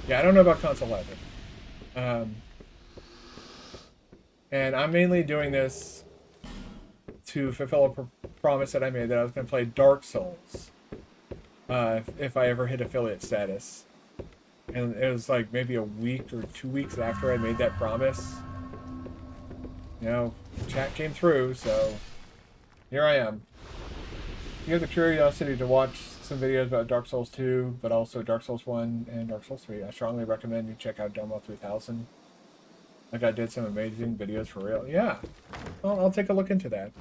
Yeah, I don't know about console either. And I'm mainly doing this to fulfill a promise that I made that I was going to play Dark Souls if I ever hit affiliate status. And it was like maybe a week or 2 weeks after I made that promise. You know, chat came through, so here I am. If you have the curiosity to watch some videos about Dark Souls 2, but also Dark Souls 1 and Dark Souls 3, I strongly recommend you check out Domo 3000. That guy did some amazing videos for real. Yeah, well, I'll take a look into that.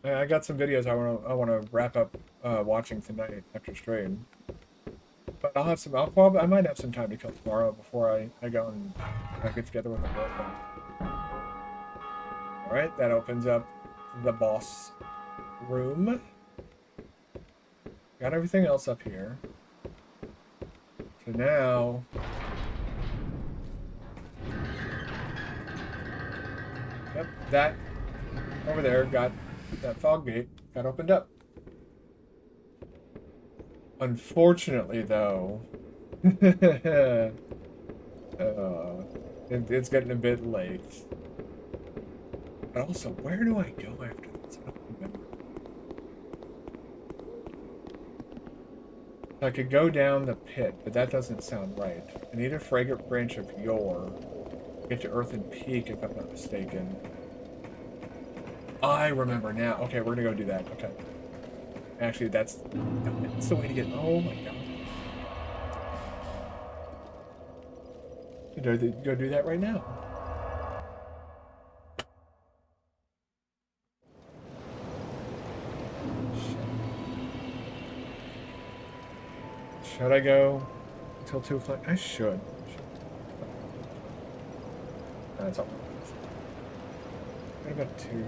I got some videos I want to wrap up watching tonight after stream. But I'll have some. I might have some time to kill tomorrow before I go and get together with my girlfriend. All right, that opens up the boss room. Got everything else up here. So now. Yep, that over there got. That fog gate got opened up. Unfortunately, though, It's getting a bit late. But also, where do I go after this? I don't remember. I could go down the pit, but that doesn't sound right. I need a fragrant branch of yore. Get to Earthen Peak, if I'm not mistaken. I remember now. Okay, we're gonna go do that. Okay. Actually, that's the way to get. Oh my god. Go do that right now. Should I go until 2 o'clock? I should. That's all. What about 2, 3,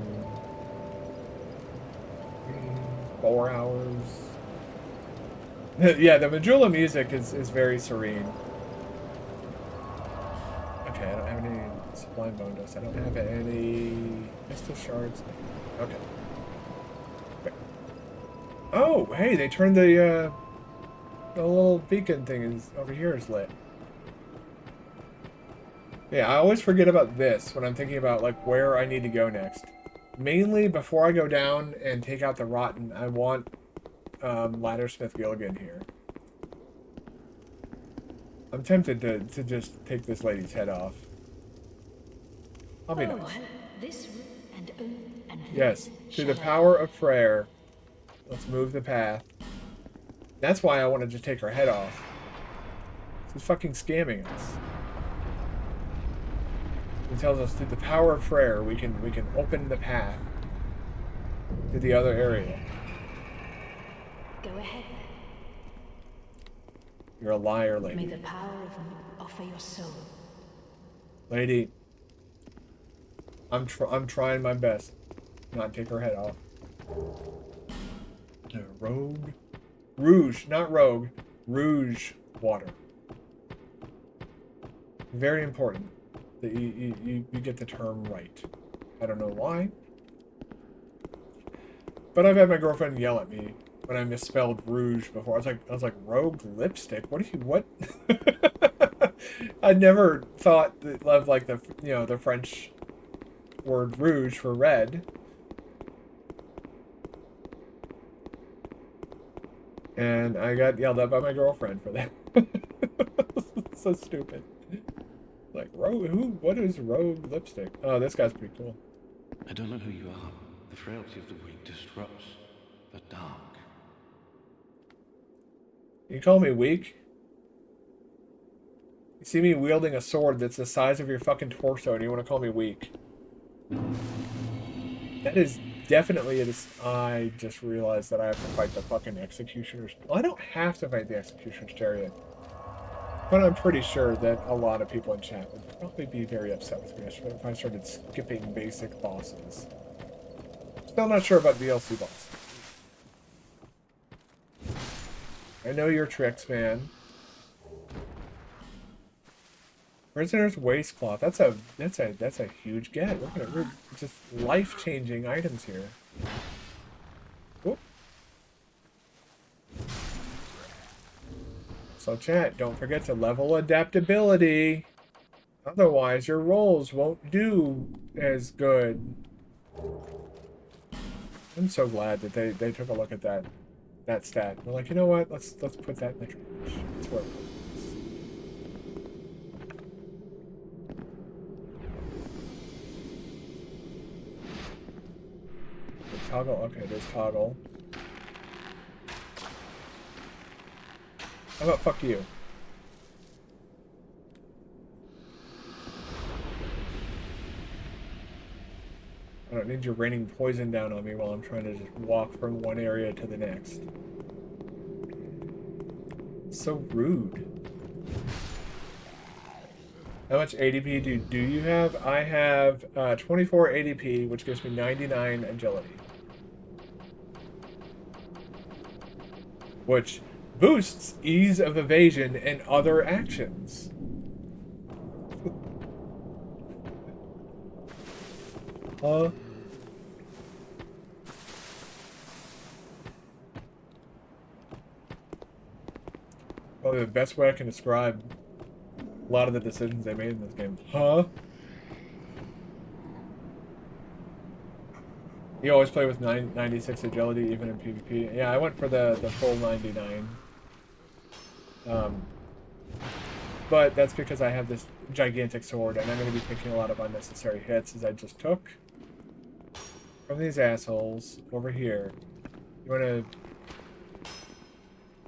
4 hours? Yeah, the Majula music is very serene. Okay, I don't have any sublime bone dust. I don't have any crystal shards. Okay. Oh, hey, they turned the little beacon thing is over here is lit. Yeah, I always forget about this when I'm thinking about like where I need to go next. Mainly before I go down and take out the rotten, I want Laddersmith Gilligan here. I'm tempted to just take this lady's head off. I'll be nice. This and Yes, through the power of prayer, let's move the path. That's why I wanted to take her head off. She's fucking scamming us. He tells us through the power of prayer we can open the path to the other area. Go ahead. You're a liar, lady. May the power of me offer your soul. Lady, I'm trying my best not take her head off. Rogue? Rouge, not rogue. Rouge water. Very important that you get the term right. I don't know why. But I've had my girlfriend yell at me when I misspelled rouge before. I was like rogue lipstick? What? I never thought that of like the French word rouge for red. And I got yelled at by my girlfriend for that. So stupid. Like, what is rogue lipstick? Oh, this guy's pretty cool. I don't know who you are. The frailty of the weak disrupts the dark. You call me weak? You see me wielding a sword that's the size of your fucking torso and you want to call me weak? That is definitely it. I just realized that I have to fight the fucking Executioner's... Well, I don't have to fight the Executioner's Chariot. But I'm pretty sure that a lot of people in chat would probably be very upset with me if I started skipping basic bosses. Still not sure about DLC bosses. I know your tricks, man. Prisoner's Waistcloth. That's a huge get. Look at it. We're just life-changing items here. Whoop. So chat, don't forget to level adaptability. Otherwise, your rolls won't do as good. I'm so glad that they took a look at that stat. We're like, you know what? Let's put that in the trash. That's where it goes. Toggle. Okay, there's toggle. How about fuck you? I don't need you raining poison down on me while I'm trying to just walk from one area to the next. So rude. How much ADP do you have? I have 24 ADP, which gives me 99 agility. Which boosts ease of evasion and other actions. Probably the best way I can describe a lot of the decisions they made in this game. Huh? You always play with 96 agility, even in PvP. Yeah, I went for the full 99. But that's because I have this gigantic sword, and I'm going to be taking a lot of unnecessary hits, as I just took from these assholes over here. You want to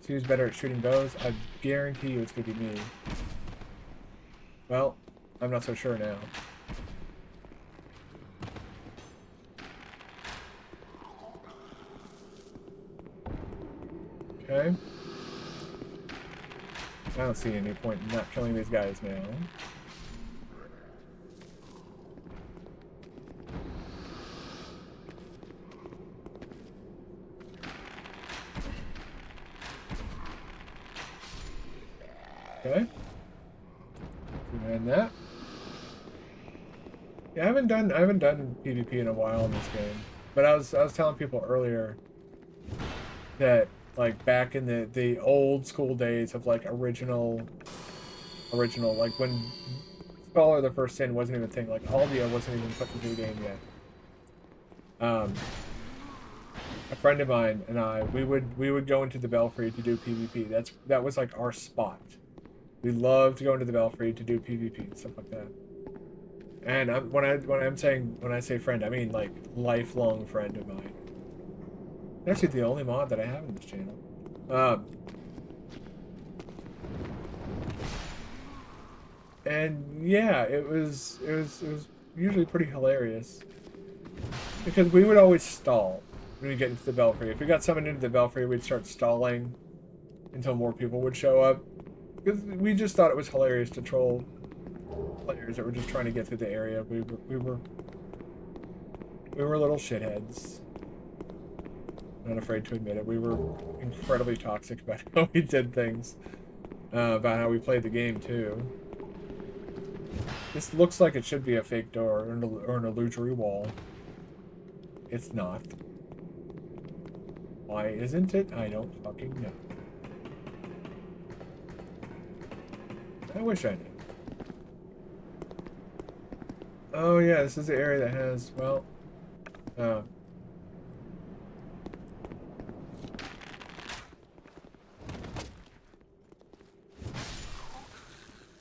see who's better at shooting bows? I guarantee you it's going to be me. Well, I'm not so sure now. Okay. I don't see any point in not killing these guys now. Okay. And that. Yeah, I haven't done PvP in a while in this game. But I was telling people earlier that like back in the old school days of like original like when Scholar of the First Sin wasn't even a thing, like Aldia wasn't even put into the game yet. A friend of mine and I, we would go into the Belfry to do PvP. That was like our spot. We loved to go into the Belfry to do PvP and stuff like that. And when I say friend, I mean like lifelong friend of mine. Actually, the only mod that I have in this channel. And yeah, it was usually pretty hilarious because we would always stall when we get into the Belfry. If we got summoned into the Belfry, we'd start stalling until more people would show up because we just thought it was hilarious to troll players that were just trying to get through the area. We were little shitheads. Not afraid to admit it. We were incredibly toxic about how we did things, about how we played the game too. This looks like it should be a fake door or an illusory wall. It's not. Why isn't it? I don't fucking know. I wish I knew. Oh yeah, this is the area that has, well,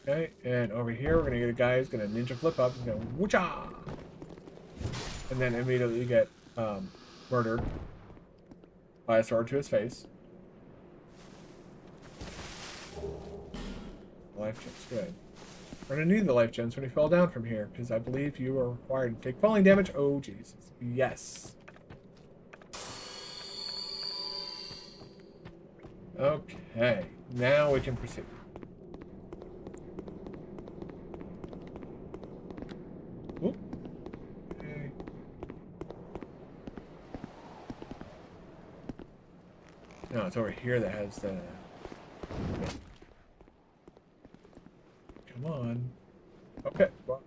okay, and over here we're gonna get a guy who's gonna ninja flip up and go woocha, and then immediately get murdered by a sword to his face. Life gems, good. We're gonna need the life gems when he fell down from here, because I believe you are required to take falling damage. Oh Jesus, yes. Okay, now we can proceed. Oop. Okay. No, it's over here that has the... Come on. Okay. Well.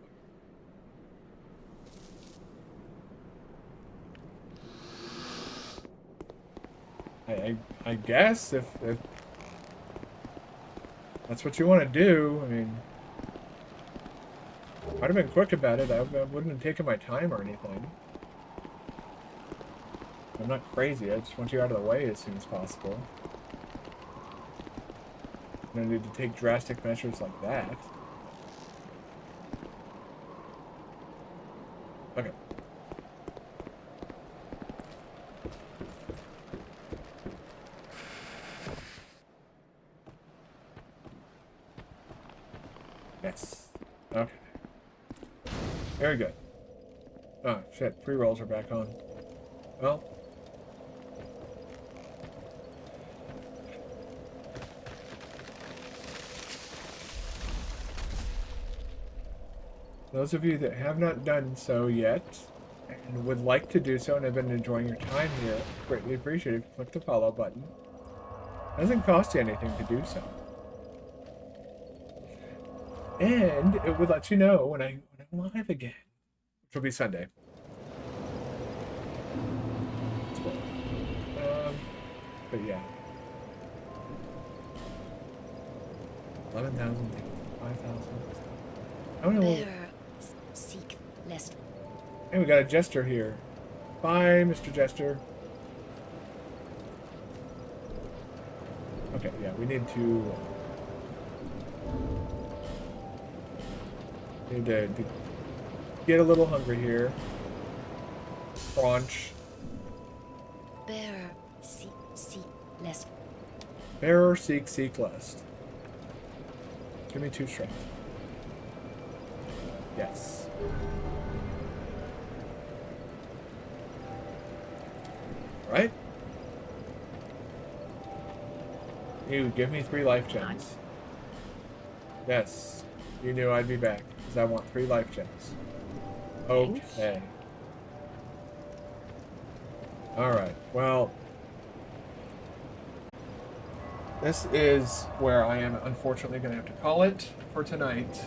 I guess if that's what you want to do, I mean, I'd have been quick about it. I wouldn't have taken my time or anything. I'm not crazy. I just want you out of the way as soon as possible. I don't need to take drastic measures like that. Okay. Yes. Okay. Very good. Oh, shit. Pre-rolls are back on. Well. Those of you that have not done so yet and would like to do so and have been enjoying your time here, greatly appreciate it if you click the follow button. It doesn't cost you anything to do so. And it would let you know when I'm live again, which will be Sunday. But yeah. 11,000, 5,000. I don't know. Bear seek lest. Hey, we got a jester here. Bye, Mr. Jester. Okay, yeah, we need to get a little hungry here. Crunch. Bear seek lest. Bearer, seek lest. Give me 2 strength. Yes. Right? You give me 3 life gems. Yes. You knew I'd be back because I want 3 life gems. Okay. Alright, well, this is where I am unfortunately going to have to call it for tonight.